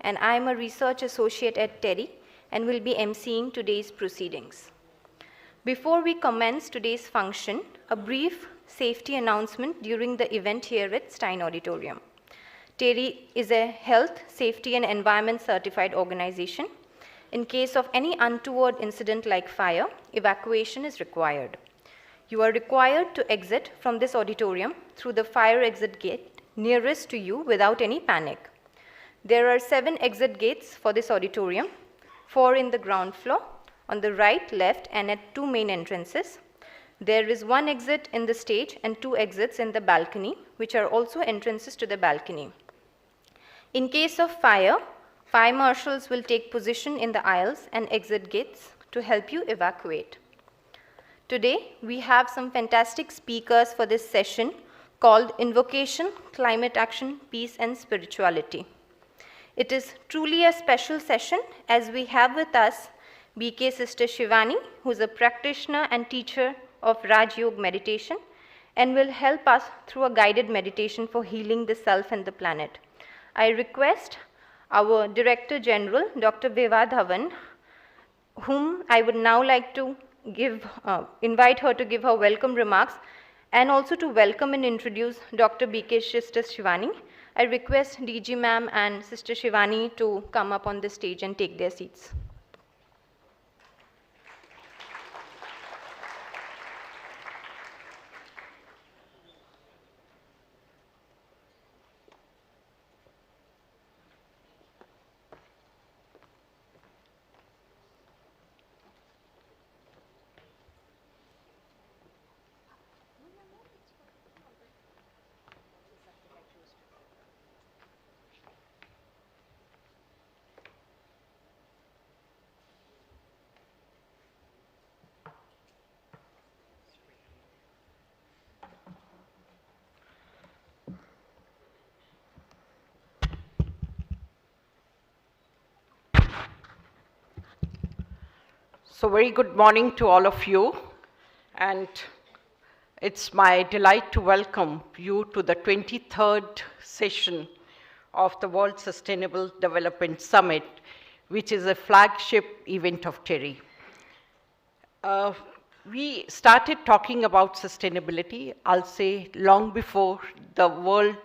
And I am a research associate at TERI and will be emceeing today's proceedings. Before we commence today's function, a brief safety announcement during the event here at Stein Auditorium. TERI is a health, safety and environment certified organization. In case of any untoward incident like fire, evacuation is required. You are required to exit from this auditorium through the fire exit gate nearest to you without any panic. There are 7 exit gates for this auditorium, 4 in the ground floor, on the right, left, and at 2 main entrances. There is 1 exit in the stage and 2 exits in the balcony, which are also entrances to the balcony. In case of fire, fire marshals will take position in the aisles and exit gates to help you evacuate. Today, we have some fantastic speakers for this session called Invocation, Climate Action, Peace and Spirituality. It is truly a special session as we have with us BK Sister Shivani, who is a practitioner and teacher of Rajyog meditation and will help us through a guided meditation for healing the self and the planet. I request our Director General, Dr. Vibha Dhawan, whom I would now like to invite her to give her welcome remarks and also to welcome and introduce Dr. BK Sister Shivani. I request DG ma'am and Sister Shivani to come up on the stage and take their seats. So very good morning to all of you, and it's my delight to welcome you to the 23rd session of the World Sustainable Development Summit, which is a flagship event of TERI. We started talking about sustainability, I'll say, long before the world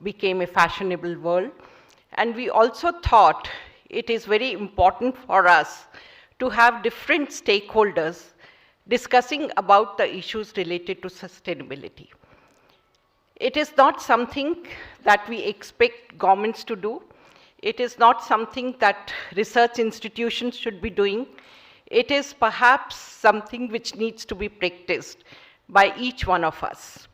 became a fashionable world, and we also thought it is very important for us to have different stakeholders discussing about the issues related to sustainability. It is not something that we expect governments to do. It is not something that research institutions should be doing. It is perhaps something which needs to be practiced by each one of us.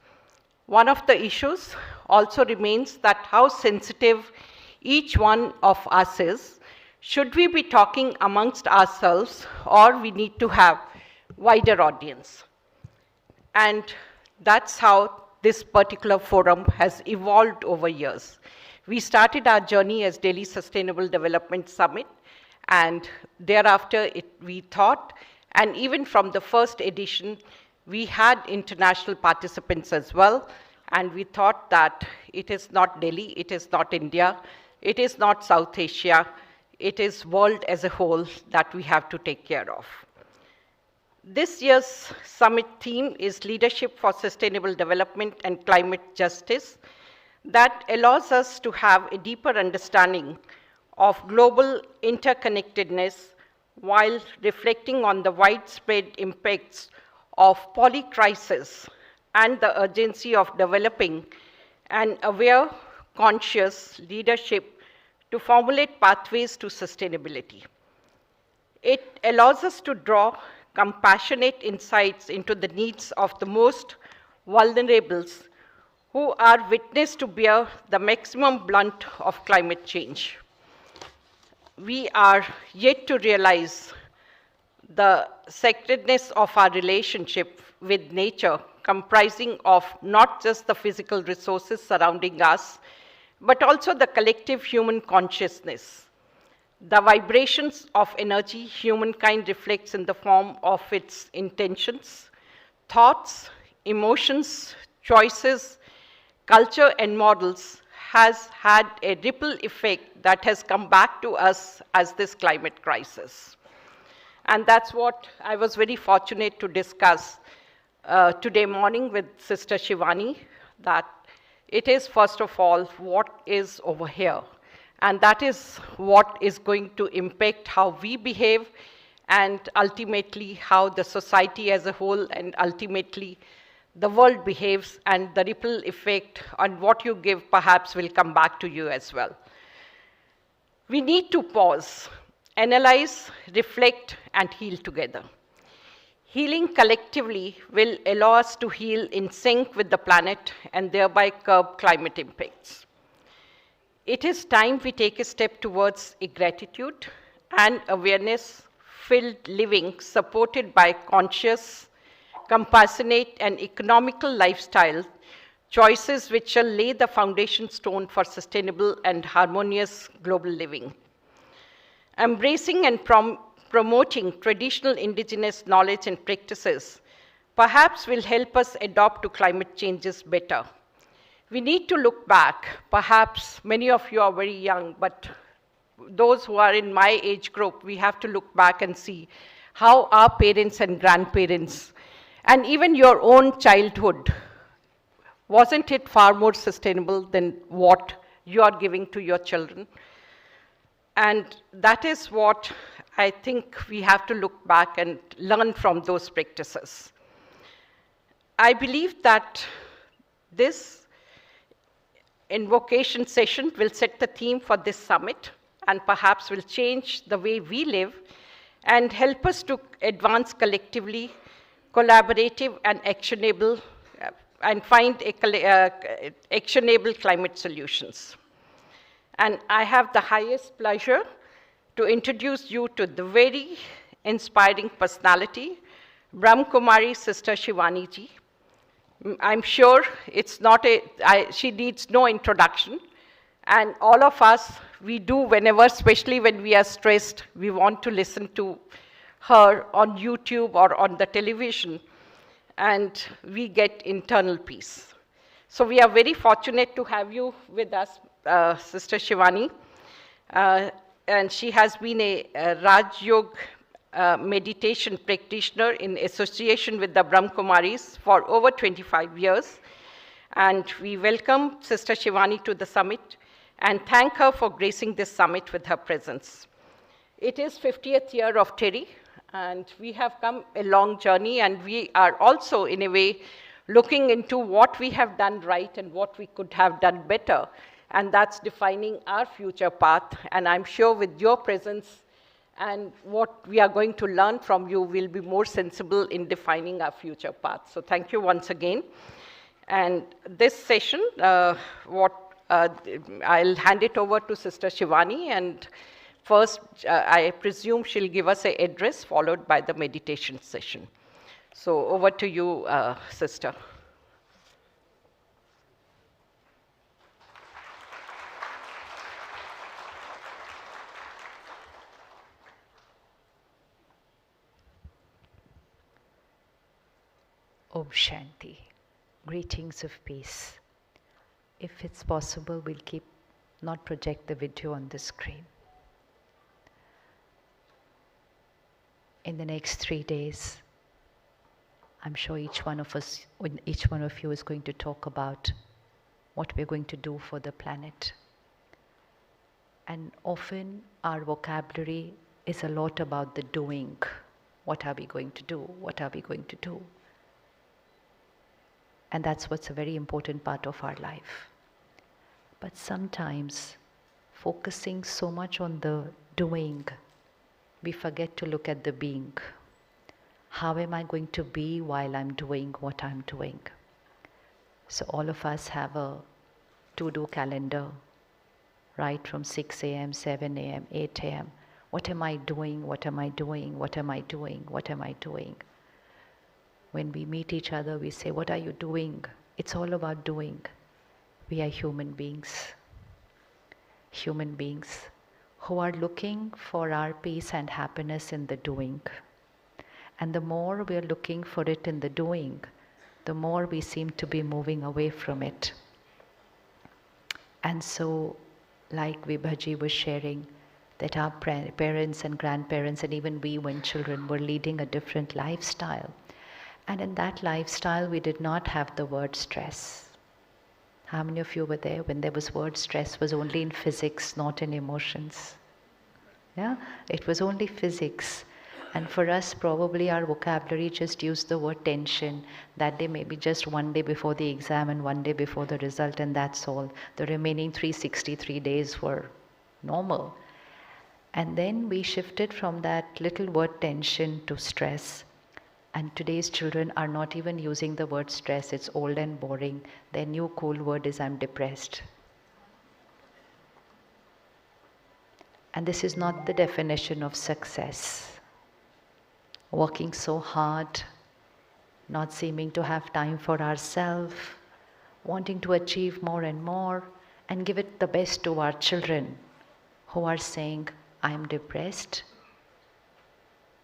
One of the issues also remains that how sensitive each one of us is. Should we be talking amongst ourselves, or we need to have wider audience? And that's how this particular forum has evolved over years. We started our journey as Delhi Sustainable Development Summit, and thereafter we thought, and even from the first edition, we had international participants as well, and we thought that it is not Delhi, it is not India, it is not South Asia, it is world as a whole that we have to take care of. This year's summit theme is Leadership for Sustainable Development and Climate Justice, that allows us to have a deeper understanding of global interconnectedness while reflecting on the widespread impacts of polycrisis and the urgency of developing an aware, conscious leadership to formulate pathways to sustainability. It allows us to draw compassionate insights into the needs of the most vulnerables who are witness to bear the maximum blunt of climate change. We are yet to realize the sacredness of our relationship with nature, comprising of not just the physical resources surrounding us, but also the collective human consciousness. The vibrations of energy humankind reflects in the form of its intentions, thoughts, emotions, choices, culture, and models has had a ripple effect that has come back to us as this climate crisis. And that's what I was very fortunate to discuss today morning with Sister Shivani, that it is, first of all, what is over here. And that is what is going to impact how we behave and ultimately how the society as a whole and ultimately the world behaves, and the ripple effect on what you give perhaps will come back to you as well. We need to pause, analyze, reflect, and heal together. Healing collectively will allow us to heal in sync with the planet and thereby curb climate impacts. It is time we take a step towards a gratitude and awareness-filled living supported by conscious, compassionate, and economical lifestyle choices which shall lay the foundation stone for sustainable and harmonious global living. Embracing and promoting traditional indigenous knowledge and practices perhaps will help us adapt to climate changes better. We need to look back. Perhaps many of you are very young, but those who are in my age group, we have to look back and see how our parents and grandparents, and even your own childhood, wasn't it far more sustainable than what you are giving to your children? And that is what I think we have to look back and learn from those practices. I believe that this invocation session will set the theme for this summit and perhaps will change the way we live and help us to advance collectively, collaborative and actionable, and find actionable climate solutions. And I have the highest pleasure to introduce you to the very inspiring personality, Brahmakumaris Sister Shivani ji. I'm sure it's not she needs no introduction. And all of us, we do whenever, especially when we are stressed, we want to listen to her on YouTube or on the television, and we get internal peace. So we are very fortunate to have you with us, Sister Shivani. And she has been a Rajyog meditation practitioner in association with the Brahmakumaris for over 25 years. And we welcome Sister Shivani to the summit and thank her for gracing this summit with her presence. It is 50th year of TERI, and we have come a long journey, and we are also, in a way, looking into what we have done right and what we could have done better. And that's defining our future path. And I'm sure with your presence and what we are going to learn from you, we'll be more sensible in defining our future path. So thank you once again. And this session, I'll hand it over to Sister Shivani. And first, I presume she'll give us an address followed by the meditation session. So over to you, Sister. Om Shanti. Greetings of peace. If it's possible, we'll not project the video on the screen. In the next 3 days, I'm sure each one of you is going to talk about what we're going to do for the planet. And often our vocabulary is a lot about the doing. What are we going to do? What are we going to do? And that's what's a very important part of our life. But sometimes, focusing so much on the doing, we forget to look at the being. How am I going to be while I'm doing what I'm doing? So all of us have a to-do calendar, right from 6 a.m., 7 a.m., 8 a.m. What am I doing? What am I doing? What am I doing? What am I doing? When we meet each other, we say, what are you doing? It's all about doing. We are human beings who are looking for our peace and happiness in the doing. And the more we are looking for it in the doing, the more we seem to be moving away from it. And so, like Vibhaji was sharing, that our parents and grandparents and even we when children were leading a different lifestyle. And in that lifestyle, we did not have the word stress. How many of you were there when there was word stress was only in physics, not in emotions? Yeah, it was only physics. And for us, probably our vocabulary just used the word tension. That day, maybe just one day before the exam and one day before the result, and that's all. The remaining 363 days were normal. And then we shifted from that little word tension to stress. And today's children are not even using the word stress. It's old and boring. Their new cool word is I'm depressed. And this is not the definition of success. Working so hard, not seeming to have time for ourselves, wanting to achieve more and more, and give it the best to our children who are saying, I'm depressed,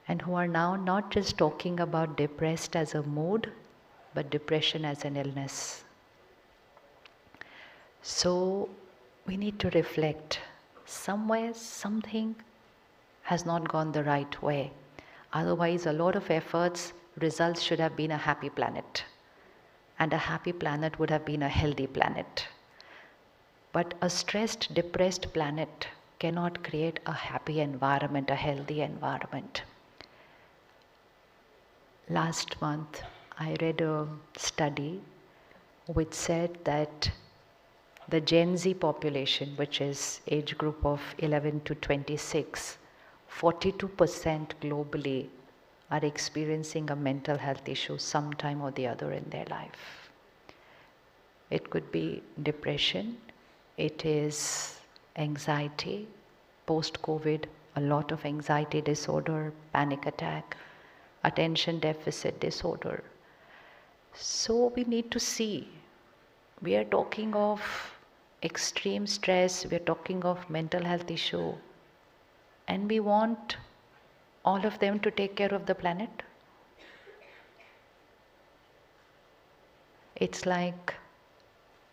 and who are now not just talking about depressed as a mood, but depression as an illness. So we need to reflect. Somewhere, something has not gone the right way. Otherwise, a lot of efforts, results should have been a happy planet. And a happy planet would have been a healthy planet. But a stressed, depressed planet cannot create a happy environment, a healthy environment. Last month, I read a study which said that the Gen Z population, which is age group of 11 to 26, 42% globally are experiencing a mental health issue sometime or the other in their life. It could be depression, it is anxiety, post-COVID, a lot of anxiety disorder, panic attack, attention deficit disorder. So we need to see, we are talking of extreme stress, we are talking of mental health issue, and we want all of them to take care of the planet. It's like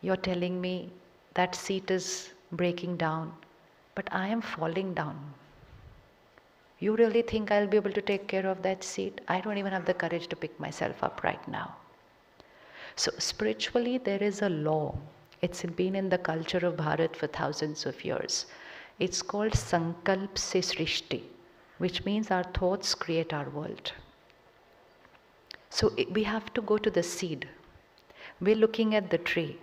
you're telling me that seat is breaking down, but I am falling down. You really think I'll be able to take care of that seat? I don't even have the courage to pick myself up right now. So spiritually, there is a law. It's been in the culture of Bharat for thousands of years. It's called Sankalp se Srishti, which means our thoughts create our world. So we have to go to the seed. We're looking at the tree.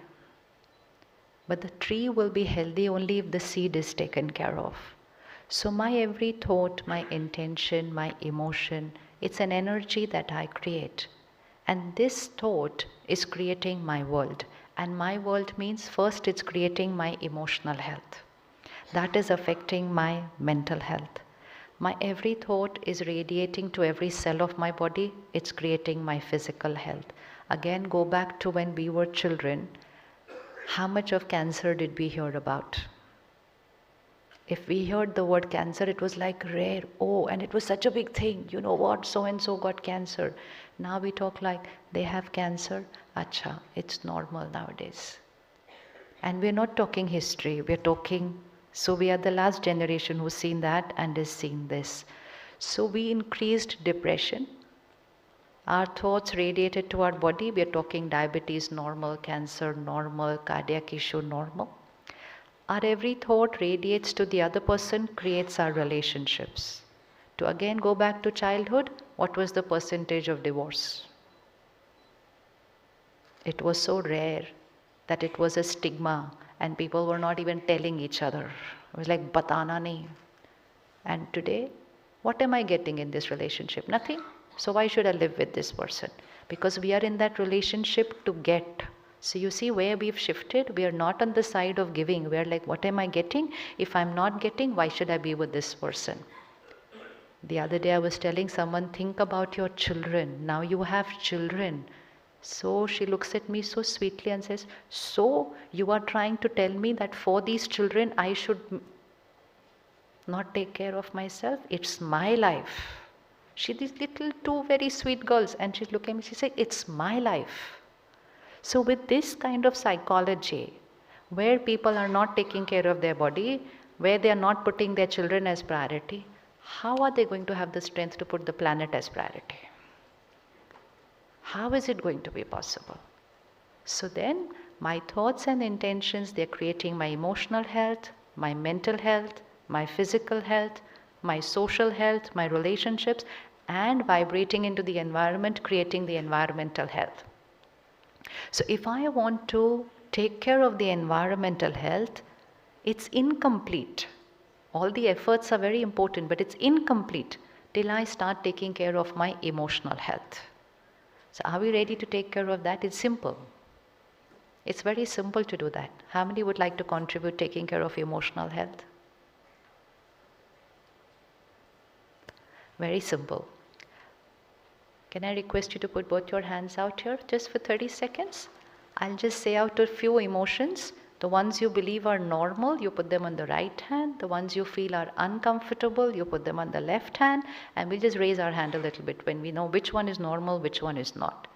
But the tree will be healthy only if the seed is taken care of. So my every thought, my intention, my emotion, it's an energy that I create. And this thought is creating my world. And my world means first it's creating my emotional health. That is affecting my mental health. My every thought is radiating to every cell of my body. It's creating my physical health. Again, go back to when we were children. How much of cancer did we hear about? If we heard the word cancer, it was like rare. Oh, and it was such a big thing. You know what? So-and-so got cancer. Now we talk like, they have cancer. Acha, it's normal nowadays. And we're not talking history. We're talking, so we are the last generation who's seen that and is seeing this. So we increased depression. Our thoughts radiated to our body. We're talking diabetes, normal, cancer, normal, cardiac issue, normal. Our every thought radiates to the other person, creates our relationships. To again go back to childhood, what was the percentage of divorce? It was so rare that it was a stigma and people were not even telling each other. It was like, batana nahi. And today, what am I getting in this relationship? Nothing. So why should I live with this person? Because we are in that relationship to get. So you see where we've shifted? We are not on the side of giving. We are like, what am I getting? If I'm not getting, why should I be with this person? The other day I was telling someone, think about your children. Now you have children. So she looks at me so sweetly and says, so you are trying to tell me that for these children I should not take care of myself? It's my life. These little two very sweet girls, and she's looking at me, she said, it's my life. So with this kind of psychology, where people are not taking care of their body, where they are not putting their children as priority, how are they going to have the strength to put the planet as priority? How is it going to be possible? So then, my thoughts and intentions, they're creating my emotional health, my mental health, my physical health, my social health, my relationships, and vibrating into the environment, creating the environmental health. So if I want to take care of the environmental health, it's incomplete. All the efforts are very important, but it's incomplete till I start taking care of my emotional health. So are we ready to take care of that? It's simple. It's very simple to do that. How many would like to contribute taking care of emotional health? Very simple. Can I request you to put both your hands out here just for 30 seconds? I'll just say out a few emotions. The ones you believe are normal, you put them on the right hand. The ones you feel are uncomfortable, you put them on the left hand. And we'll just raise our hand a little bit when we know which one is normal, which one is not.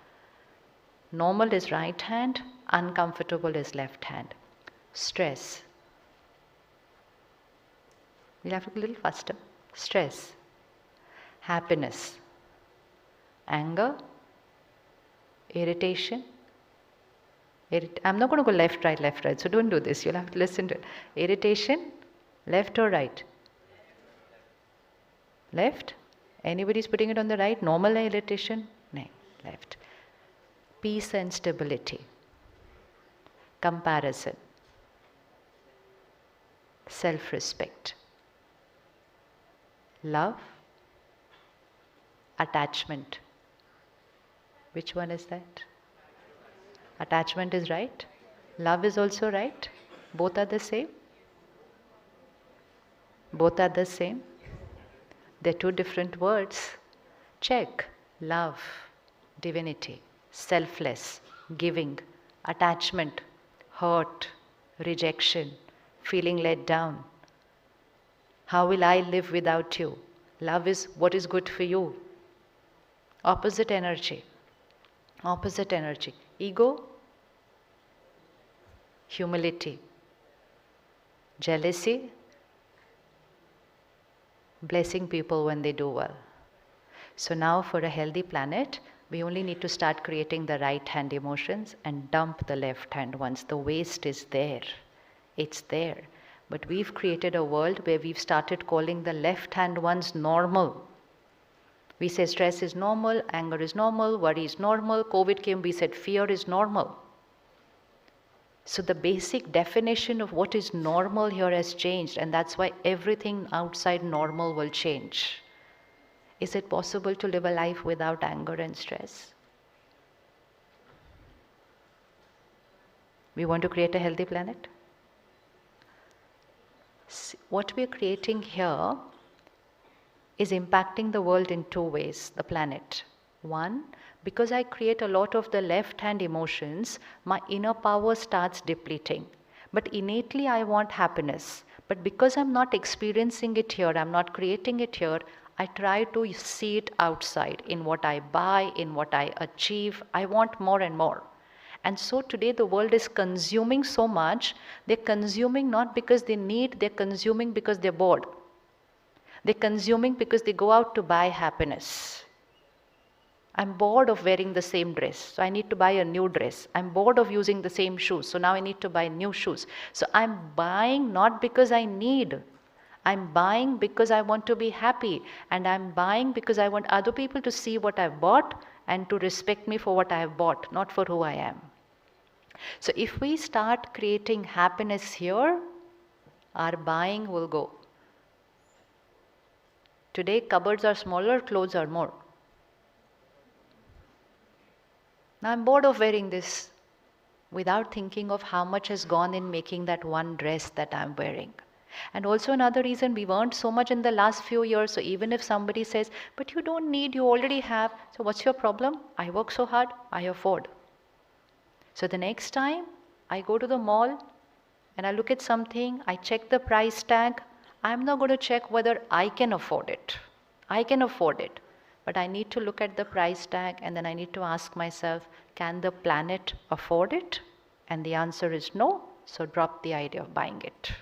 Normal is right hand, uncomfortable is left hand. Stress. We'll have to go a little faster. Stress. Happiness. Anger. Irritation. I'm not going to go left, right, so don't do this. You'll have to listen to it. Irritation, left or right? Left? Anybody's putting it on the right? Normal irritation? No, left. Peace and stability. Comparison. Self-respect. Love. Attachment. Which one is that? Attachment is right. Love is also right. Both are the same. Both are the same. They're two different words. Check. Love, divinity, selfless, giving, attachment, hurt, rejection, feeling let down. How will I live without you? Love is what is good for you. Opposite energy. Opposite energy. Ego, humility, jealousy, blessing people when they do well. So now for a healthy planet, we only need to start creating the right hand emotions and dump the left hand ones. The waste is there. It's there. But we've created a world where we've started calling the left hand ones normal. We say stress is normal, anger is normal, worry is normal. COVID came, we said fear is normal. So the basic definition of what is normal here has changed, and that's why everything outside normal will change. Is it possible to live a life without anger and stress? We want to create a healthy planet? What we're creating here is impacting the world in two ways, the planet. One, because I create a lot of the left hand emotions, my inner power starts depleting. But innately I want happiness. But because I'm not experiencing it here, I'm not creating it here, I try to see it outside, in what I buy, in what I achieve. I want more and more. And so today the world is consuming so much. They're consuming not because they need, they're consuming because they're bored. They're consuming because they go out to buy happiness. I'm bored of wearing the same dress, so I need to buy a new dress. I'm bored of using the same shoes, so now I need to buy new shoes. So I'm buying not because I need. I'm buying because I want to be happy. And I'm buying because I want other people to see what I've bought and to respect me for what I have bought, not for who I am. So if we start creating happiness here, our buying will go. Today, cupboards are smaller, clothes are more. Now I'm bored of wearing this without thinking of how much has gone in making that one dress that I'm wearing. And also another reason, we've earned so much in the last few years, so even if somebody says, but you don't need, you already have, so what's your problem? I work so hard, I afford. So the next time I go to the mall and I look at something, I check the price tag, I'm not going to check whether I can afford it. I can afford it. But I need to look at the price tag and then I need to ask myself, can the planet afford it? And the answer is no. So drop the idea of buying it.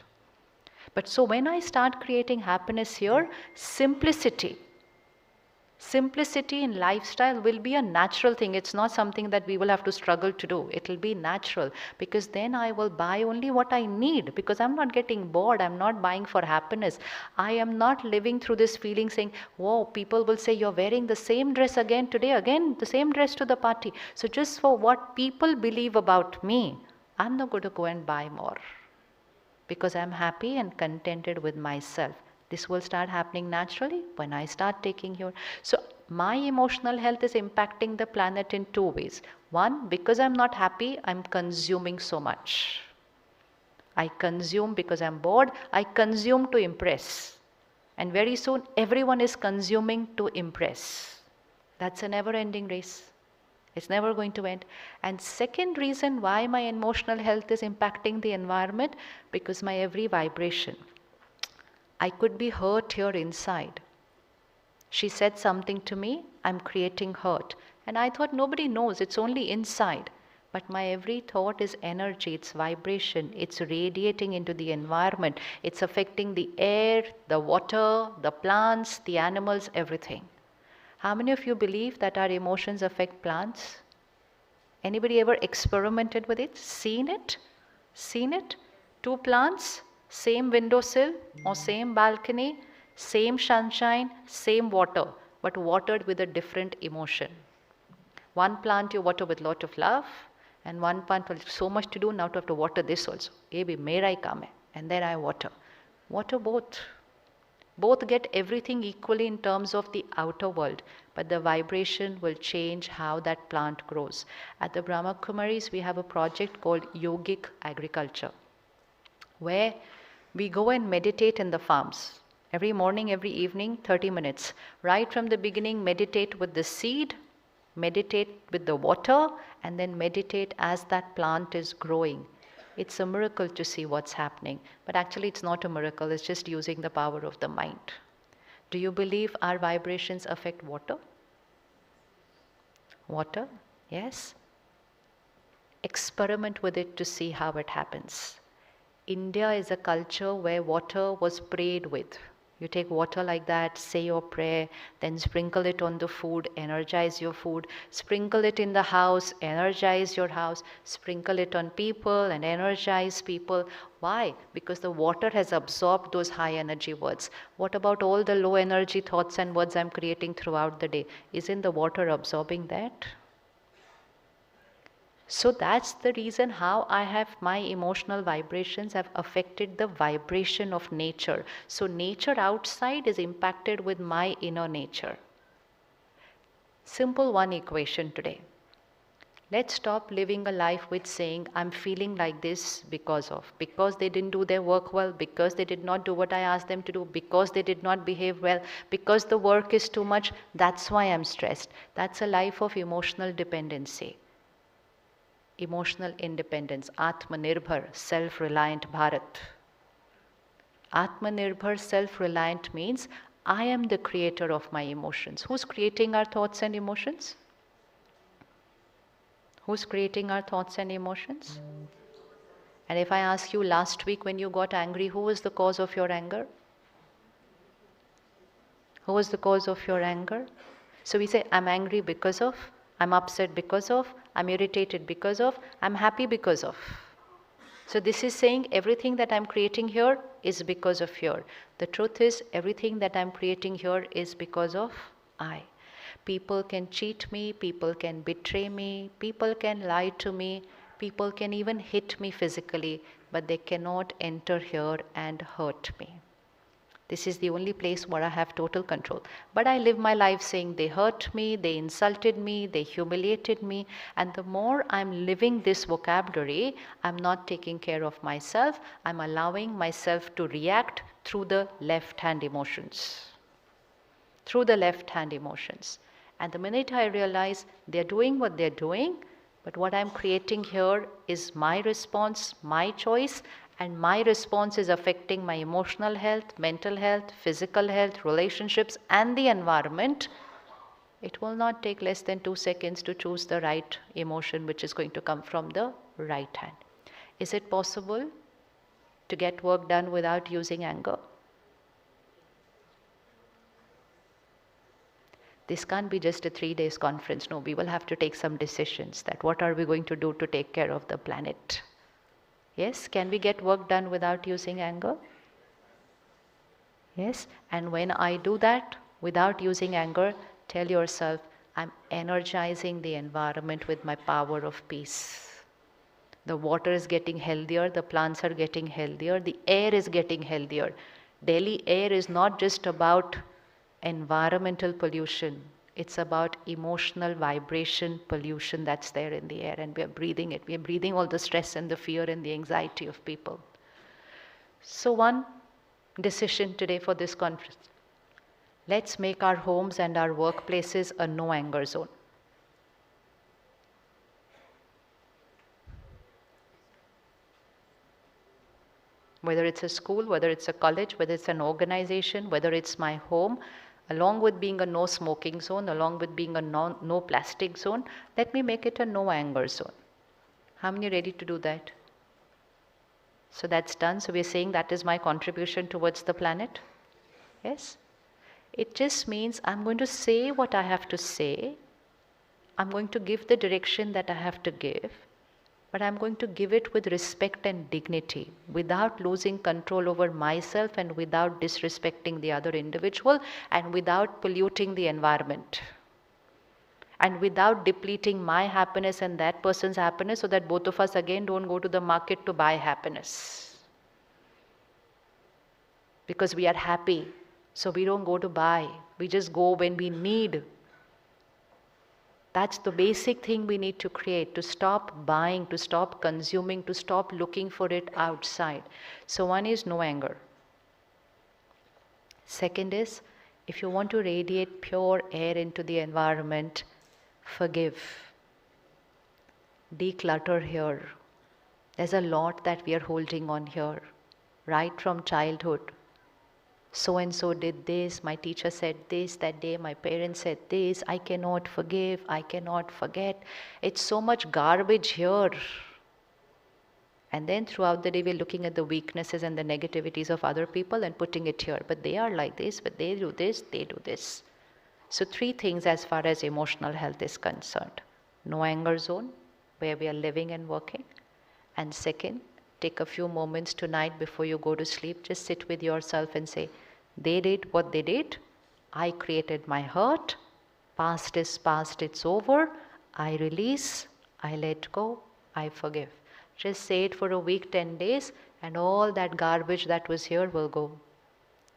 But so when I start creating happiness here, simplicity in lifestyle will be a natural thing. It's not something that we will have to struggle to do. It will be natural, because then I will buy only what I need, because I'm not getting bored. I'm not buying for happiness. I am not living through this feeling saying, whoa, people will say you're wearing the same dress again today, again the same dress to the party. So just for what people believe about me, I'm not going to go and buy more, because I'm happy and contented with myself. This will start happening naturally when I start taking here. So my emotional health is impacting the planet in two ways. One, because I'm not happy, I'm consuming so much. I consume because I'm bored. I consume to impress. And very soon, everyone is consuming to impress. That's a never-ending race. It's never going to end. And second reason why my emotional health is impacting the environment, because my every vibration. I could be hurt here inside. She said something to me, I'm creating hurt. And I thought nobody knows, it's only inside. But my every thought is energy, it's vibration, it's radiating into the environment. It's affecting the air, the water, the plants, the animals, everything. How many of you believe that our emotions affect plants? Anybody ever experimented with it? Seen it? Seen it? Two plants, same windowsill or same balcony, same sunshine, same water, but watered with a different emotion. One plant you water with lot of love, and one plant with so much to do, now to have to water this also. Ye bhi mera hi kaam hai, and then I water. Water both. Both get everything equally in terms of the outer world, but the vibration will change how that plant grows. At the Brahma Kumaris, we have a project called Yogic Agriculture, where we go and meditate in the farms. Every morning, every evening, 30 minutes. Right from the beginning, meditate with the seed, meditate with the water, and then meditate as that plant is growing. It's a miracle to see what's happening. But actually, it's not a miracle. It's just using the power of the mind. Do you believe our vibrations affect water? Water? Yes. Experiment with it to see how it happens. India is a culture where water was prayed with. You take water like that, say your prayer, then sprinkle it on the food, energize your food, sprinkle it in the house, energize your house, sprinkle it on people and energize people. Why? Because the water has absorbed those high energy words. What about all the low energy thoughts and words I'm creating throughout the day? Isn't the water absorbing that? So that's the reason how I have my emotional vibrations have affected the vibration of nature. So nature outside is impacted with my inner nature. Simple one equation today. Let's stop living a life with saying, I'm feeling like this because they didn't do their work well, because they did not do what I asked them to do, because they did not behave well, because the work is too much, that's why I'm stressed. That's a life of emotional dependency. Emotional independence, Atmanirbhar, self-reliant Bharat. Atmanirbhar, self-reliant means I am the creator of my emotions. Who's creating our thoughts and emotions? Who's creating our thoughts and emotions? And if I ask you last week when you got angry, who was the cause of your anger? Who was the cause of your anger? So we say, I'm angry because of, I'm upset because of, I'm irritated because of, I'm happy because of. So this is saying everything that I'm creating here is because of here. The truth is everything that I'm creating here is because of I. People can cheat me, people can betray me, people can lie to me, people can even hit me physically, but they cannot enter here and hurt me. This is the only place where I have total control. But I live my life saying they hurt me, they insulted me, they humiliated me. And the more I'm living this vocabulary, I'm not taking care of myself. I'm allowing myself to react through the left-hand emotions. Through the left-hand emotions. And the minute I realize they're doing what they're doing, but what I'm creating here is my response, my choice, and my response is affecting my emotional health, mental health, physical health, relationships, and the environment, it will not take less than 2 seconds to choose the right emotion which is going to come from the right hand. Is it possible to get work done without using anger? This can't be just a 3 days conference. No, we will have to take some decisions that what are we going to do to take care of the planet. Yes, can we get work done without using anger? Yes, and when I do that without using anger, tell yourself, I'm energizing the environment with my power of peace. The water is getting healthier, the plants are getting healthier, the air is getting healthier. Delhi air is not just about environmental pollution, it's about emotional vibration pollution that's there in the air, and we are breathing it. We are breathing all the stress and the fear and the anxiety of people. So one decision today for this conference. Let's make our homes and our workplaces a no anger zone. Whether it's a school, whether it's a college, whether it's an organization, whether it's my home, along with being a no smoking zone, along with being a no plastic zone, let me make it a no anger zone. How many are ready to do that? So that's done. So we're saying that is my contribution towards the planet. Yes? It just means I'm going to say what I have to say. I'm going to give the direction that I have to give. But I'm going to give it with respect and dignity, without losing control over myself and without disrespecting the other individual and without polluting the environment. And without depleting my happiness and that person's happiness, so that both of us again don't go to the market to buy happiness. Because we are happy, so we don't go to buy. We just go when we need. That's the basic thing we need to create, to stop buying, to stop consuming, to stop looking for it outside. So one is no anger. Second is, if you want to radiate pure air into the environment, forgive. Declutter here. There's a lot that we are holding on here, right from childhood. So and so did this, my teacher said this that day, my parents said this, I cannot forgive, I cannot forget. It's so much garbage here. And then throughout the day we're looking at the weaknesses and the negativities of other people and putting it here. But they are like this, but they do this, they do this. So 3 things as far as emotional health is concerned. No anger zone, where we are living and working. And second, take a few moments tonight before you go to sleep. Just sit with yourself and say, they did what they did. I created my hurt. Past is past, it's over. I release, I let go, I forgive. Just say it for a week, 10 days, and all that garbage that was here will go.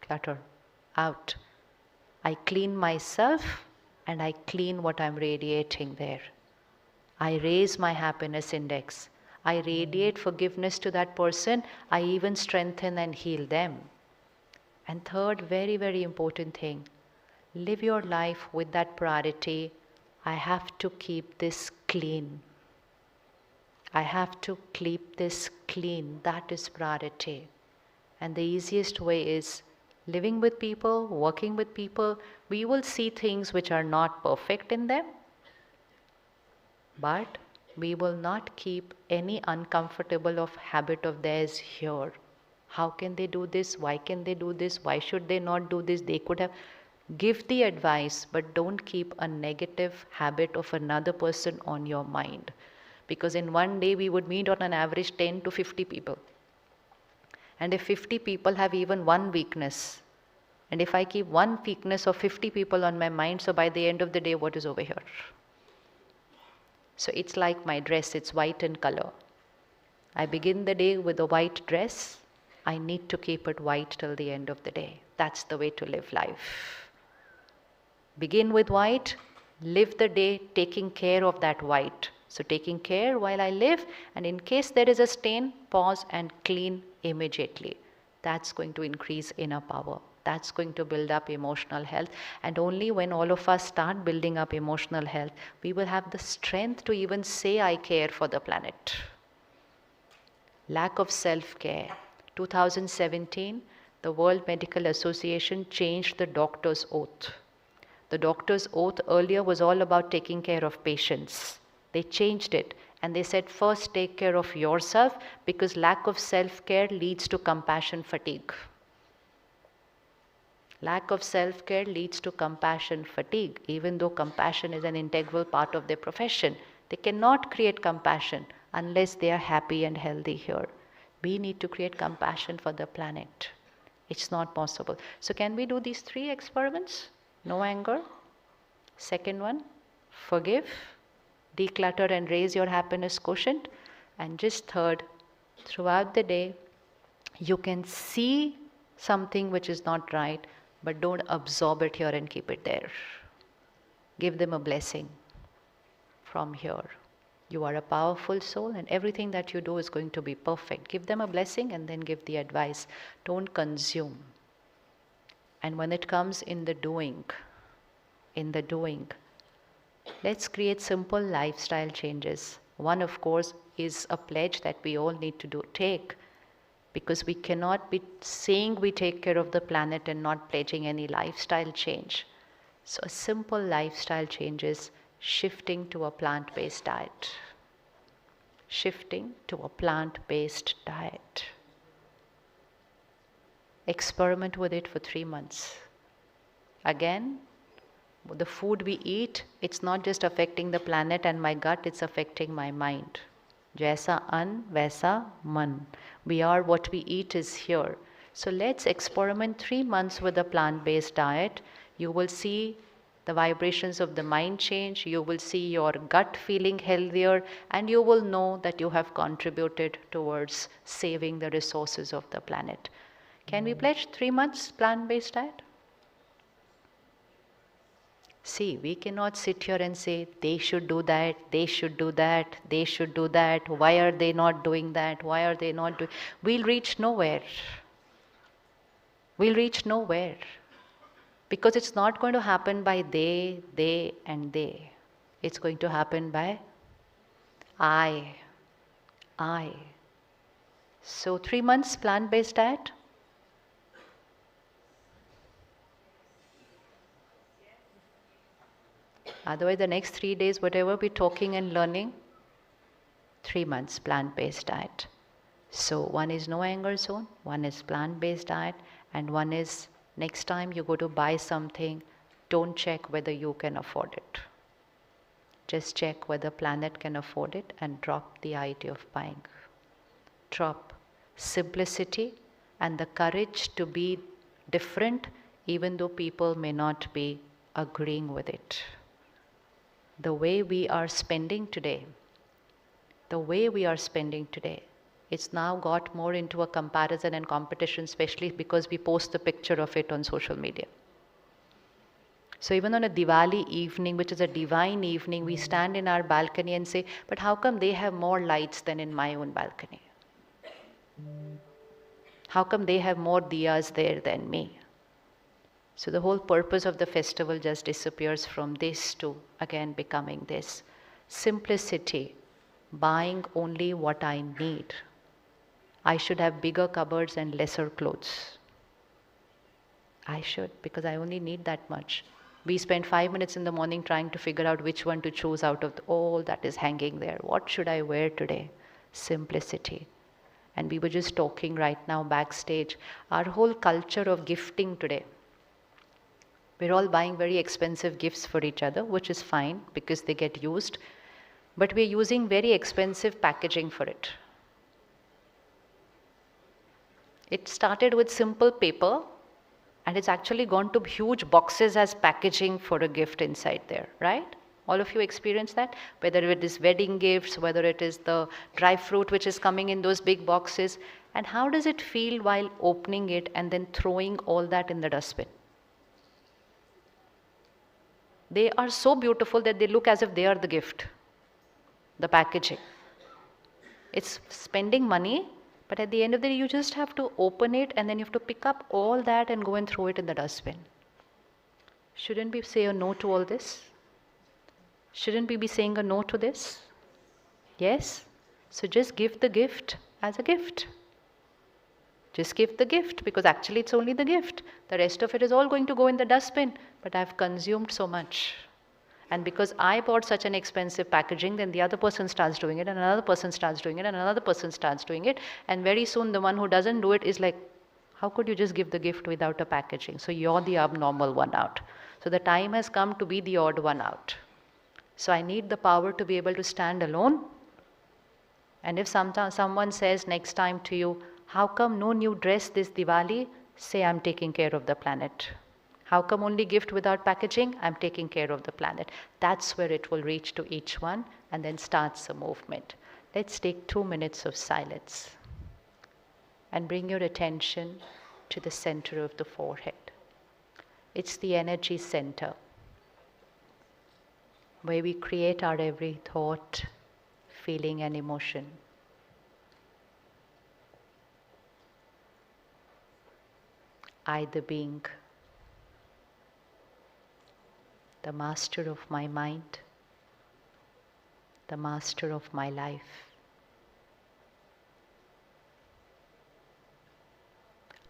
Clutter out. I clean myself and I clean what I'm radiating there. I raise my happiness index. I radiate forgiveness to that person. I even strengthen and heal them. And third, very, very important thing, live your life with that priority. I have to keep this clean. I have to keep this clean. That is priority. And the easiest way is living with people, working with people. We will see things which are not perfect in them, but we will not keep any uncomfortable of habit of theirs here. How can they do this? Why can they do this? Why should they not do this? They could have. Give the advice, but don't keep a negative habit of another person on your mind. Because in one day we would meet on an average 10 to 50 people. And if 50 people have even one weakness, and if I keep one weakness of 50 people on my mind, so by the end of the day, what is over here? So it's like my dress, it's white in color. I begin the day with a white dress. I need to keep it white till the end of the day. That's the way to live life. Begin with white, live the day taking care of that white. So taking care while I live, and in case there is a stain, pause and clean immediately. That's going to increase inner power. That's going to build up emotional health. And only when all of us start building up emotional health, we will have the strength to even say, I care for the planet. Lack of self-care. 2017, the World Medical Association changed the doctor's oath. The doctor's oath earlier was all about taking care of patients. They changed it, And they said, first take care of yourself, because lack of self-care leads to compassion fatigue. Lack of self-care leads to compassion fatigue. Even though compassion is an integral part of their profession, they cannot create compassion unless they are happy and healthy here. We need to create compassion for the planet. It's not possible. So can we do these 3 experiments? No anger. Second one, forgive, declutter and raise your happiness quotient. And just third, throughout the day, you can see something which is not right, but don't absorb it here and keep it there. Give them a blessing from here. You are a powerful soul and everything that you do is going to be perfect. Give them a blessing and then give the advice. Don't consume. And when it comes in the doing, let's create simple lifestyle changes. One, of course, is a pledge that we all need to take, because we cannot be saying we take care of the planet and not pledging any lifestyle change. So a simple lifestyle change is shifting to a plant-based diet. Shifting to a plant-based diet. Experiment with it for 3 months. Again, the food we eat, it's not just affecting the planet and my gut, it's affecting my mind. Jaisa an, vaisa man. We are what we eat is here. So let's experiment 3 months with a plant-based diet. You will see the vibrations of the mind change, you will see your gut feeling healthier, and you will know that you have contributed towards saving the resources of the planet. Can we pledge 3 months plant-based diet? See, we cannot sit here and say, they should do that, they should do that, they should do that, why are they not doing that, why are they not doing... We'll reach nowhere. We'll reach nowhere. Because it's not going to happen by they, and they. It's going to happen by I. So 3 months plant-based diet? Otherwise, the next 3 days, whatever we're talking and learning, 3 months plant-based diet. So one is no anger zone, one is plant-based diet, and one is next time you go to buy something, don't check whether you can afford it. Just check whether planet can afford it and drop the idea of buying. Drop simplicity and the courage to be different, even though people may not be agreeing with it. The way we are spending today, it's now got more into a comparison and competition, especially because we post the picture of it on social media. So even on a Diwali evening, which is a divine evening, we stand in our balcony and say, but how come they have more lights than in my own balcony? How come they have more diyas there than me? So the whole purpose of the festival just disappears from this to again becoming this. Simplicity, buying only what I need. I should have bigger cupboards and lesser clothes. I should, because I only need that much. We spend 5 minutes in the morning trying to figure out which one to choose out of all that is hanging there. What should I wear today? Simplicity. And we were just talking right now backstage. Our whole culture of gifting today. We're all buying very expensive gifts for each other, which is fine because they get used. But we're using very expensive packaging for it. It started with simple paper, and it's actually gone to huge boxes as packaging for a gift inside there, right? All of you experience that? Whether it is wedding gifts, whether it is the dry fruit which is coming in those big boxes. And how does it feel while opening it and then throwing all that in the dustbin? They are so beautiful that they look as if they are the gift, the packaging. It's spending money, but at the end of the day, you just have to open it and then you have to pick up all that and go and throw it in the dustbin. Shouldn't we say a no to all this? Shouldn't we be saying a no to this? Yes? So just give the gift as a gift. Just give the gift, because actually it's only the gift. The rest of it is all going to go in the dustbin, but I've consumed so much. And because I bought such an expensive packaging, then the other person starts doing it, and another person starts doing it, and another person starts doing it. And very soon the one who doesn't do it is like, how could you just give the gift without a packaging? So you're the abnormal one out. So the time has come to be the odd one out. So I need the power to be able to stand alone. And if someone says next time to you, how come no new dress this Diwali? Say, I'm taking care of the planet. How come only gift without packaging? I'm taking care of the planet. That's where it will reach to each one, and then starts a movement. Let's take 2 minutes of silence and bring your attention to the center of the forehead. It's the energy center where we create our every thought, feeling, and emotion. I, the being, the master of my mind, the master of my life.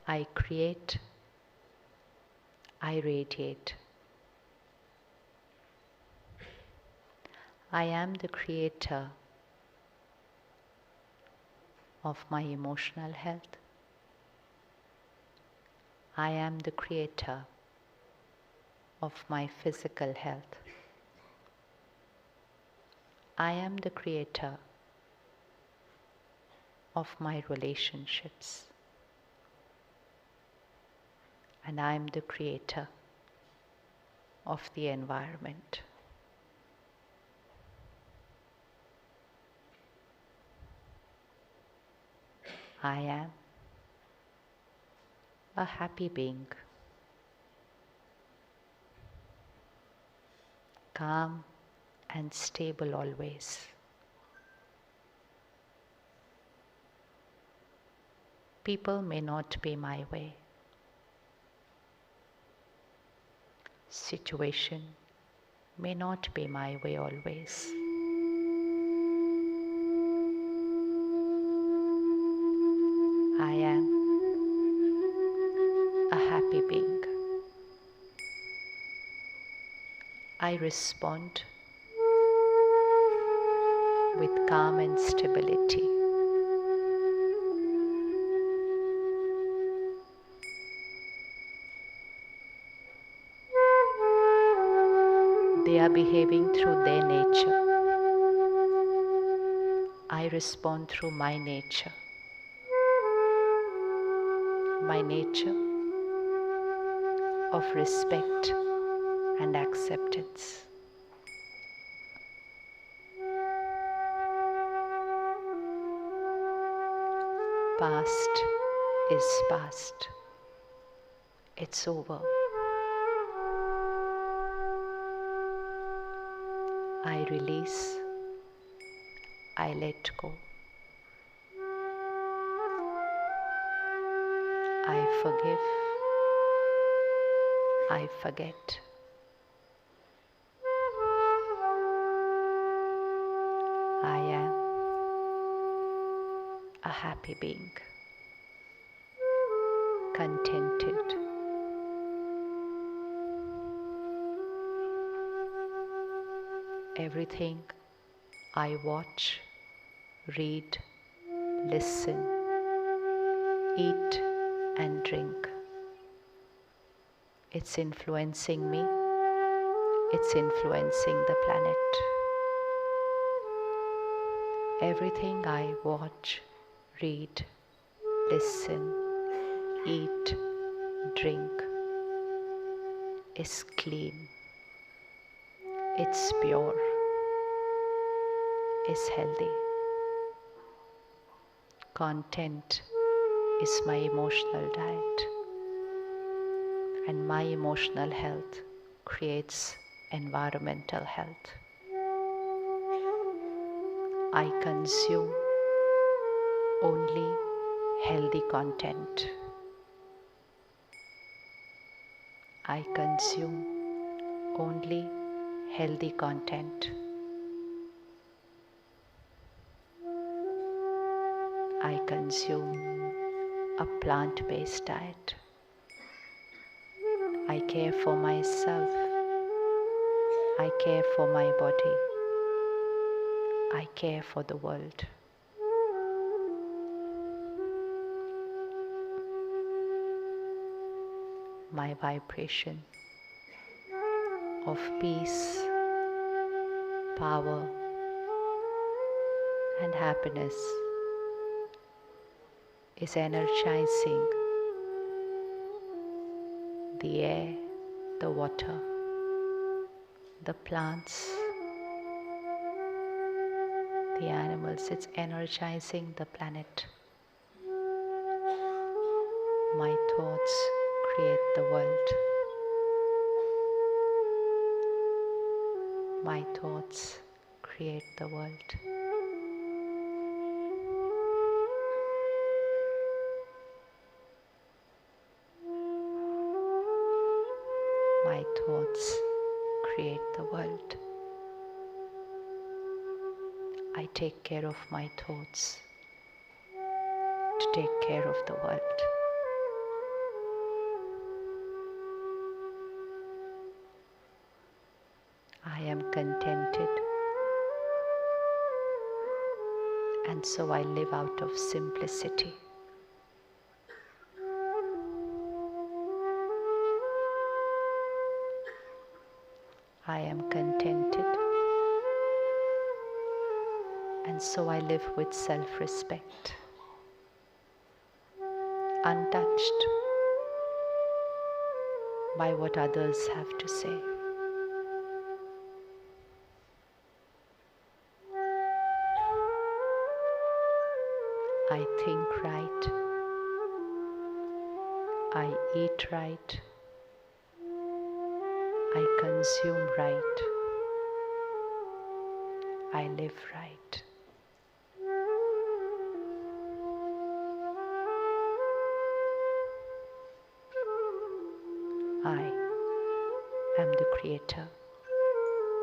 I create, I radiate. I am the creator of my emotional health. I am the creator of my physical health. I am the creator of my relationships. And I am the creator of the environment. I am a happy being, calm and stable always. People may not pay my way. Situation may not pay my way always. I am a happy being. I respond with calm and stability. They are behaving through their nature. I respond through my nature. My nature of respect and acceptance. Past is past. It's over. I release. I let go. I forgive. I forget. I am a happy being, contented. Everything I watch, read, listen, eat and drink, it's influencing me, it's influencing the planet. Everything I watch, read, listen, eat, drink is clean, it's pure, is healthy. Content is my emotional diet, and my emotional health creates environmental health. I consume only healthy content. I consume only healthy content. I consume a plant-based diet. I care for myself. I care for my body. I care for the world. My vibration of peace, power, and happiness is energizing the air, the water, the plants, the animals. It's energizing the planet. My thoughts create the world. My thoughts create the world. My thoughts create the world. I take care of my thoughts to take care of the world. I am contented, and so I live out of simplicity. I am contented, and so I live with self-respect, untouched by what others have to say. I think right, I eat right, I consume right, I live right. I am the creator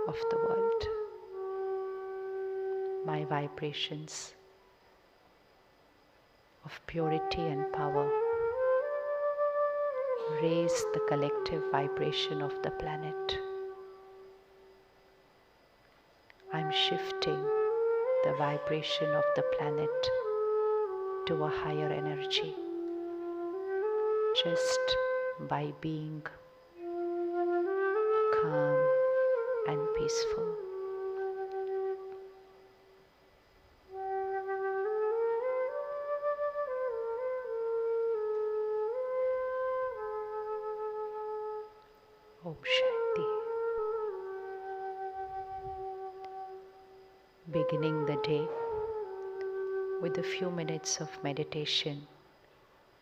of the world. My vibrations of purity and power raise the collective vibration of the planet. I'm shifting the vibration of the planet to a higher energy just by being calm and peaceful. Om Shanti. Beginning the day with a few minutes of meditation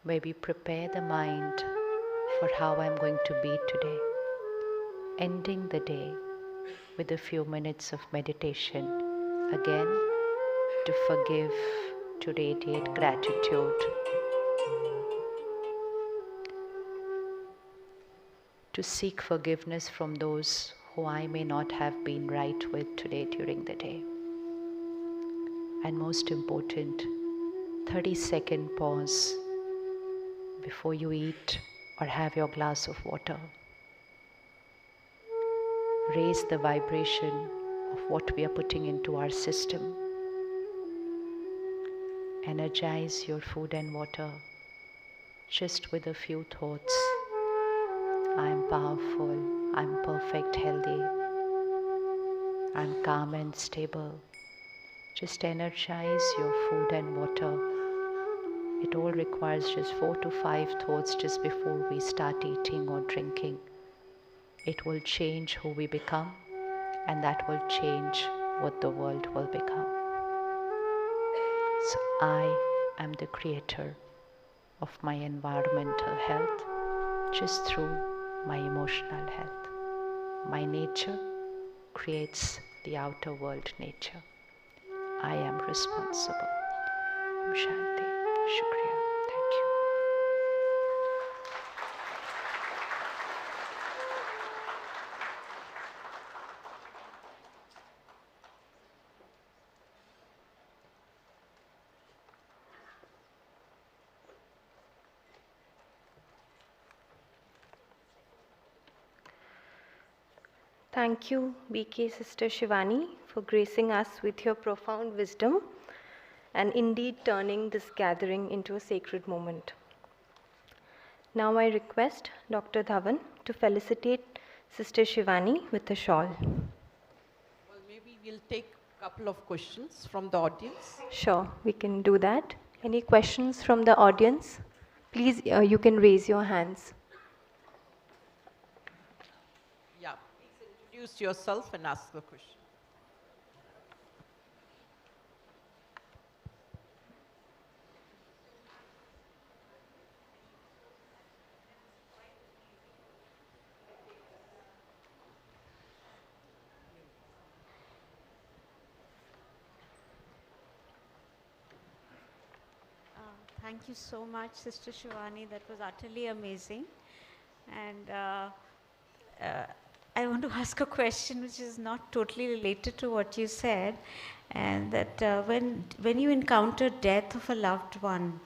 where we prepare the mind for how I'm going to be today. Ending the day with a few minutes of meditation again to forgive, to radiate gratitude, to seek forgiveness from those who I may not have been right with today during the day. And most important, 30-second pause before you eat or have your glass of water. Raise the vibration of what we are putting into our system. Energize your food and water just with a few thoughts. I'm powerful, I'm perfect, healthy, I'm calm and stable. Just energize your food and water. It all requires just 4 to 5 thoughts just before we start eating or drinking. It will change who we become, and that will change what the world will become. So I am the creator of my environmental health just through my emotional health. My nature creates the outer world nature. I am responsible. Om Shanti. Shukriya. Thank you. Thank you, BK Sister Shivani, for gracing us with your profound wisdom and indeed turning this gathering into a sacred moment. Now I request Dr. Dhawan to felicitate Sister Shivani with a shawl. Well, maybe we'll take a couple of questions from the audience. Sure, we can do that. Any questions from the audience? Please, you can raise your hands. Yeah, please introduce yourself and ask the question. Thank you so much, Sister Shivani. That was utterly amazing. And I want to ask a question which is not totally related to what you said. And that when you encounter death of a loved one,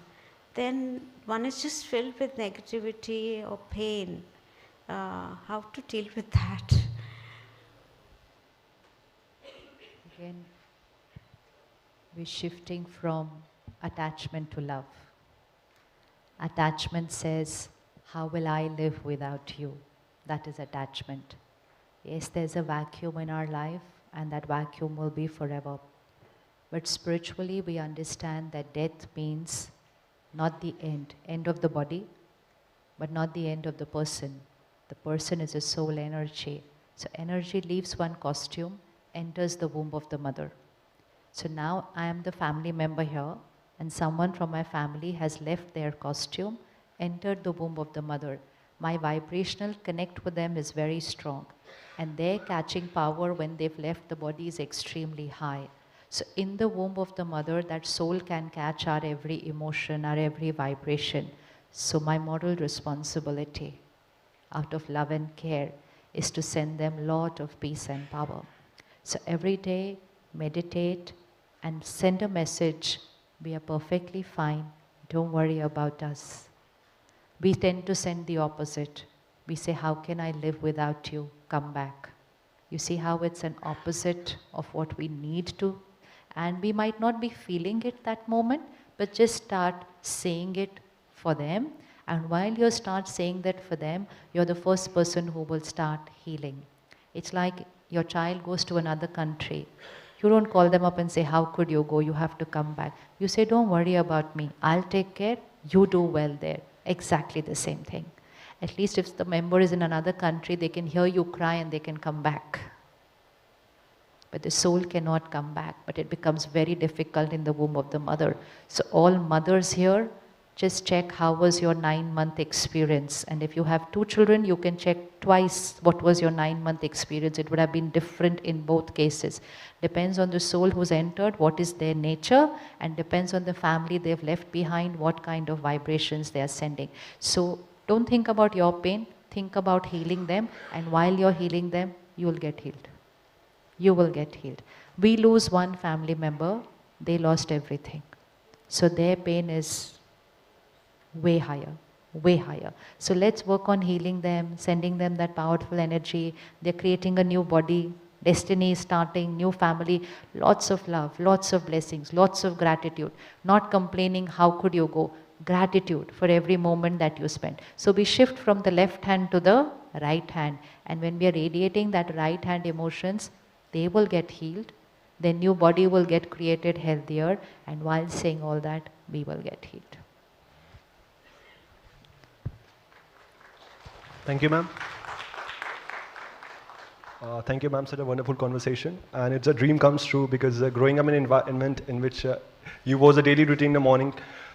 then one is just filled with negativity or pain. How to deal with that? Again, we're shifting from attachment to love. Attachment says, how will I live without you? That is attachment. Yes, there's a vacuum in our life, and that vacuum will be forever. But spiritually, we understand that death means not the end of the body, but not the end of the person. The person is a soul energy. So energy leaves one costume, enters the womb of the mother. So now I am the family member here, and someone from my family has left their costume, entered the womb of the mother. My vibrational connect with them is very strong, and their catching power when they've left the body is extremely high. So in the womb of the mother, that soul can catch our every emotion, our every vibration. So my moral responsibility, out of love and care, is to send them lot of peace and power. So every day, meditate and send a message. We are perfectly fine. Don't worry about us. We tend to send the opposite. We say, how can I live without you? Come back. You see how it's an opposite of what we need to? And we might not be feeling it that moment, but just start saying it for them. And while you start saying that for them, you're the first person who will start healing. It's like your child goes to another country. You don't call them up and say, how could you go? You have to come back. You say, don't worry about me. I'll take care. You do well there. Exactly the same thing. At least if the member is in another country, they can hear you cry and they can come back. But the soul cannot come back. But it becomes very difficult in the womb of the mother. So all mothers here, just check how was your 9-month experience. And if you have 2 children, you can check twice what was your 9-month experience. It would have been different in both cases. Depends on the soul who's entered, what is their nature, and depends on the family they've left behind, what kind of vibrations they are sending. So don't think about your pain, think about healing them, and while you're healing them, you will get healed. You will get healed. We lose one family member, they lost everything. So their pain is way higher, way higher. So let's work on healing them, sending them that powerful energy. They're creating a new body, destiny is starting, new family, lots of love, lots of blessings, lots of gratitude. Not complaining, how could you go? Gratitude for every moment that you spend. So we shift from the left hand to the right hand. And when we are radiating that right hand emotions, they will get healed. Their new body will get created healthier. And while saying all that, we will get healed. Thank you, ma'am. Thank you, ma'am. Such a wonderful conversation. And it's a dream comes true because growing up in an environment in which you was a daily routine in the morning.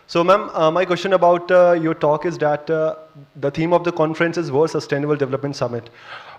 So, ma'am, my question about your talk is that the theme of the conference is World Sustainable Development Summit.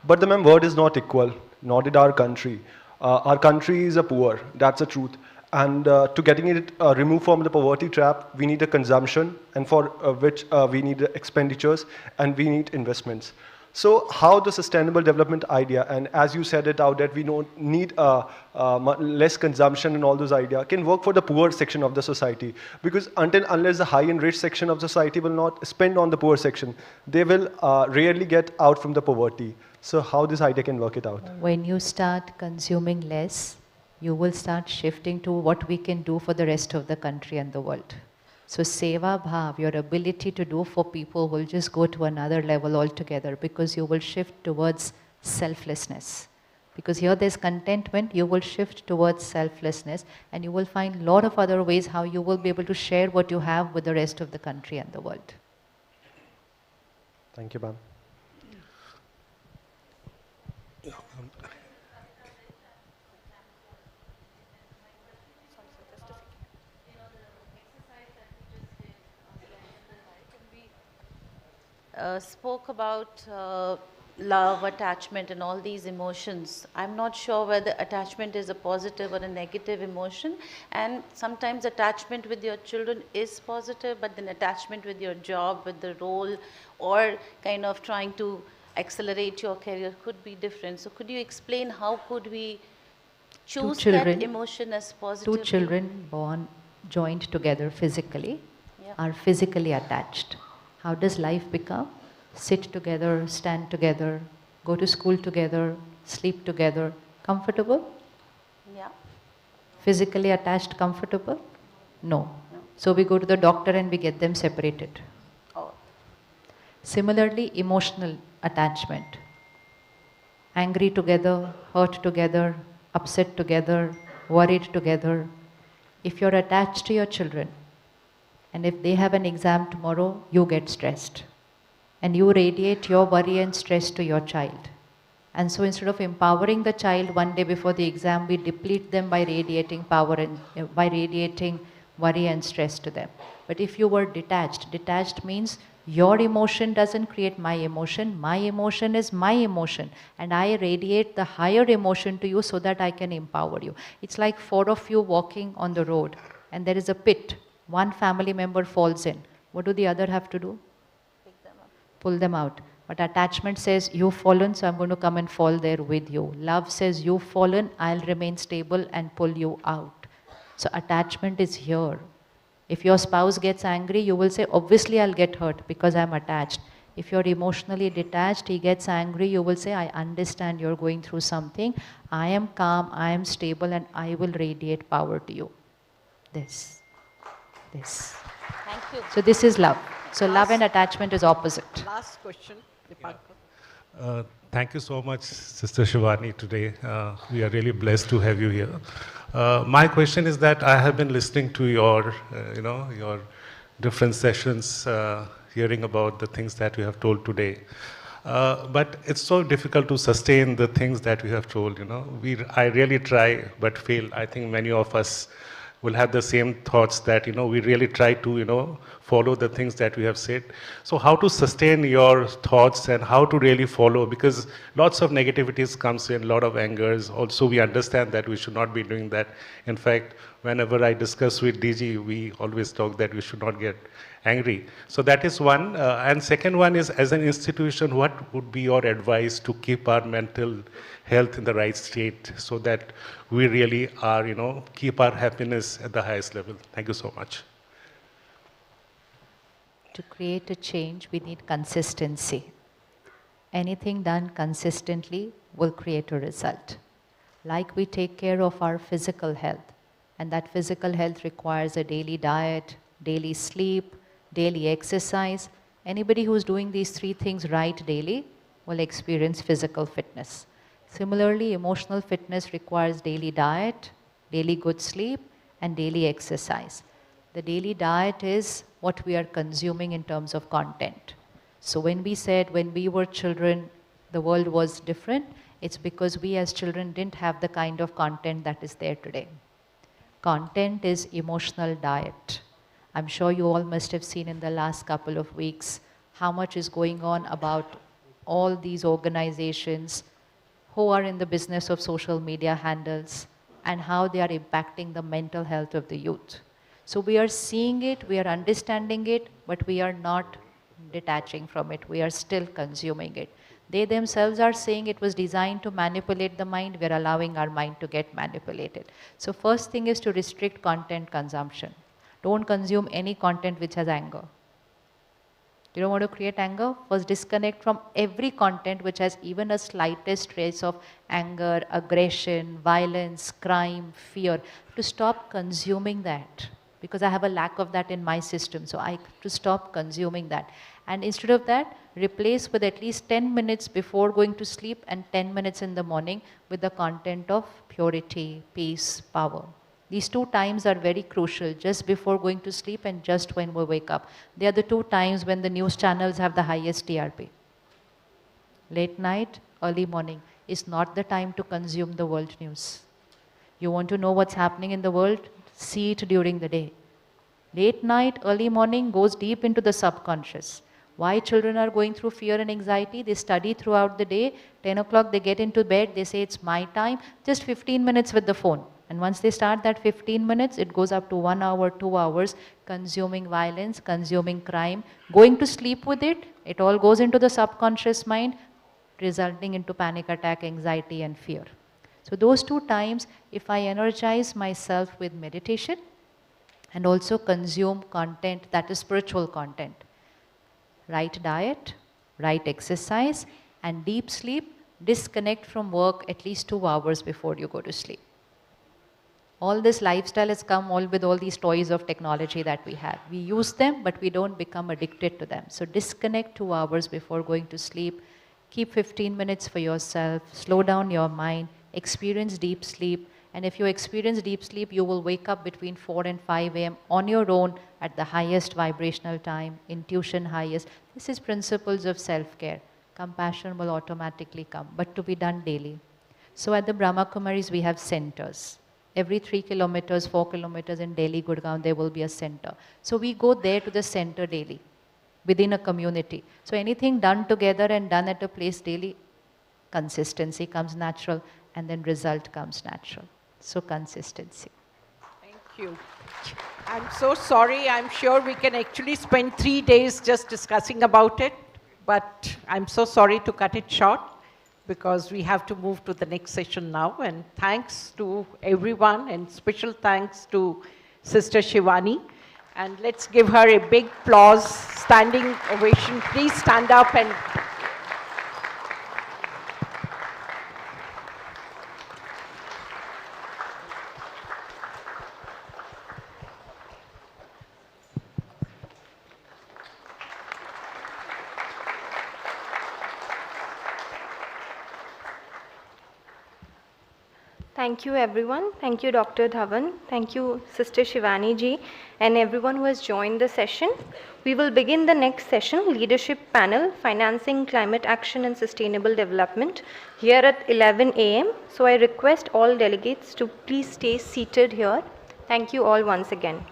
But the ma'am, word is not equal, nor did our country. Our country is poor, that's the truth. And to getting it removed from the poverty trap, we need a consumption, and for which we need expenditures and we need investments. So how the sustainable development idea, and as you said it out that we don't need less consumption and all those ideas, can work for the poor section of the society. Because unless the high and rich section of society will not spend on the poor section, they will rarely get out from the poverty. So how this idea can work it out? When you start consuming less, you will start shifting to what we can do for the rest of the country and the world. So Seva Bhav, your ability to do for people will just go to another level altogether because you will shift towards selflessness. Because here there's contentment, you will shift towards selflessness and you will find a lot of other ways how you will be able to share what you have with the rest of the country and the world. Thank you, ma'am. Spoke about love, attachment, and all these emotions. I'm not sure whether attachment is a positive or a negative emotion. And sometimes attachment with your children is positive, but then attachment with your job, with the role, or kind of trying to accelerate your career could be different. So could you explain how could we choose that emotion as positive? Two children born joined together physically are physically attached. How does life become? Sit together, stand together, go to school together, sleep together. Comfortable? Yeah. Physically attached, comfortable? No. So we go to the doctor and we get them separated. Oh. Similarly, emotional attachment. Angry together, hurt together, upset together, worried together. If you're attached to your children, and if they have an exam tomorrow, you get stressed. And you radiate your worry and stress to your child. And so instead of empowering the child one day before the exam, we deplete them by radiating power and by radiating worry and stress to them. But if you were detached means your emotion doesn't create my emotion is my emotion. And I radiate the higher emotion to you so that I can empower you. It's like 4 of you walking on the road and there is a pit. One family member falls in. What do the other have to do? Pick them up. Pull them out. But attachment says, you've fallen, so I'm going to come and fall there with you. Love says, you've fallen, I'll remain stable and pull you out. So attachment is here. If your spouse gets angry, you will say, obviously I'll get hurt because I'm attached. If you're emotionally detached, he gets angry, you will say, I understand you're going through something. I am calm, I am stable, and I will radiate power to you. This. Thank you. So this is love. So love and attachment is opposite. Last question, Thank you so much, Sister Shivani, today. We are really blessed to have you here. My question is that I have been listening to your, your different sessions, hearing about the things that you have told today. But it's so difficult to sustain the things that you have told, I really try, but fail. I think many of us will have the same thoughts that, we really try to, follow the things that we have said. So how to sustain your thoughts and how to really follow, because lots of negativities comes in, a lot of angers. Also, we understand that we should not be doing that. In fact, whenever I discuss with DG, we always talk that we should not get angry. So that is one. And second one is, as an institution, what would be your advice to keep our mental health in the right state so that we really are, keep our happiness at the highest level? Thank you so much. To create a change, we need consistency. Anything done consistently will create a result. Like we take care of our physical health, and that physical health requires a daily diet, daily sleep, daily exercise. Anybody who's doing these 3 things right daily will experience physical fitness. Similarly, emotional fitness requires daily diet, daily good sleep, and daily exercise. The daily diet is what we are consuming in terms of content. So when we said when we were children, the world was different, it's because we as children didn't have the kind of content that is there today. Content is emotional diet. I'm sure you all must have seen in the last couple of weeks how much is going on about all these organizations who are in the business of social media handles and how they are impacting the mental health of the youth. So we are seeing it, we are understanding it, but we are not detaching from it. We are still consuming it. They themselves are saying it was designed to manipulate the mind, we're allowing our mind to get manipulated. So first thing is to restrict content consumption. Don't consume any content which has anger. You don't want to create anger? First disconnect from every content which has even a slightest trace of anger, aggression, violence, crime, fear. To stop consuming that. Because I have a lack of that in my system. So I have to stop consuming that. And instead of that, replace with at least 10 minutes before going to sleep and 10 minutes in the morning with the content of purity, peace, power. These 2 times are very crucial, just before going to sleep and just when we wake up. They are the 2 times when the news channels have the highest TRP. Late night, early morning is not the time to consume the world news. You want to know what's happening in the world? See it during the day. Late night, early morning goes deep into the subconscious. Why children are going through fear and anxiety? They study throughout the day. 10 o'clock they get into bed. They say it's my time. Just 15 minutes with the phone. And once they start that 15 minutes, it goes up to 1 hour, 2 hours, consuming violence, consuming crime, going to sleep with it. It all goes into the subconscious mind, resulting into panic attack, anxiety and fear. So those 2 times, if I energize myself with meditation and also consume content that is spiritual content, right diet, right exercise and deep sleep, disconnect from work at least 2 hours before you go to sleep. All this lifestyle has come all with all these toys of technology that we have. We use them, but we don't become addicted to them. So disconnect 2 hours before going to sleep. Keep 15 minutes for yourself. Slow down your mind. Experience deep sleep. And if you experience deep sleep, you will wake up between 4 and 5 a.m. on your own at the highest vibrational time, intuition highest. This is principles of self-care. Compassion will automatically come, but to be done daily. So at the Brahmakumaris, we have centers. Every 3 kilometers, 4 kilometers in Delhi, Gurgaon, there will be a center. So we go there to the center daily, within a community. So anything done together and done at a place daily, consistency comes natural, and then result comes natural. So consistency. Thank you. I'm so sorry. I'm sure we can actually spend 3 days just discussing about it, but I'm so sorry to cut it short, because we have to move to the next session now. And thanks to everyone, and special thanks to Sister Shivani. And let's give her a big applause, standing ovation. Please stand up and... Thank you everyone. Thank you Dr. Dhawan. Thank you Sister Shivani ji and everyone who has joined the session. We will begin the next session, Leadership Panel, Financing Climate Action and Sustainable Development, here at 11 a.m. So I request all delegates to please stay seated here. Thank you all once again.